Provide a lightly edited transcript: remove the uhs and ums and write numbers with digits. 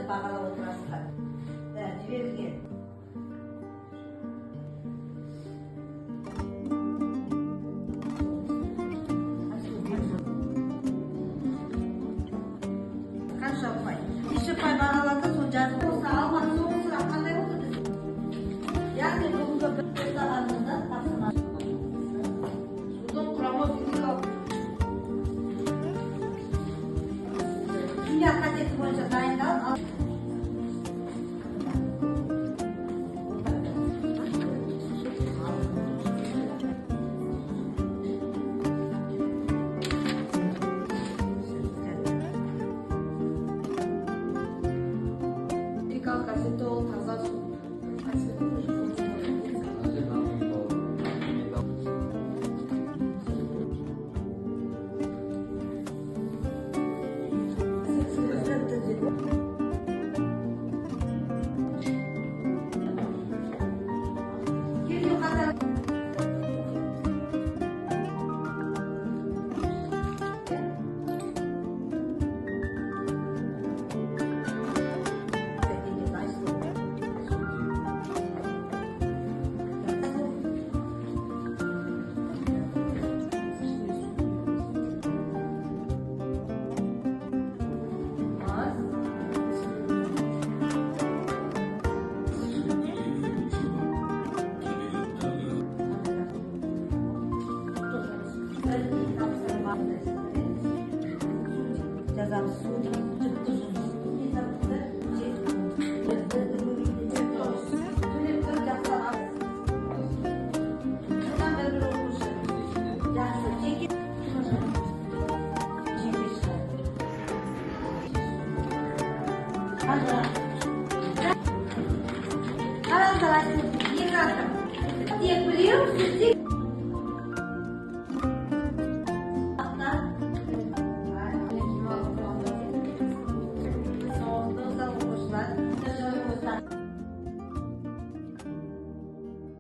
бағалап отырасыздар. Жіберілген. Қанша ұпай? Неше ұпай бағалады, сол жазып болса алманы соғын сұрақ қандай болды біз? Яғни бүгінгі бір жасағанымызда тапсырма. Судың құрамы физикалық. Химия қатесі бойынша дайындалып, қасиеті ол таза су. Жазамыз суды жұтқызымыз. Қараңыздар, екі атым. Тек білеу,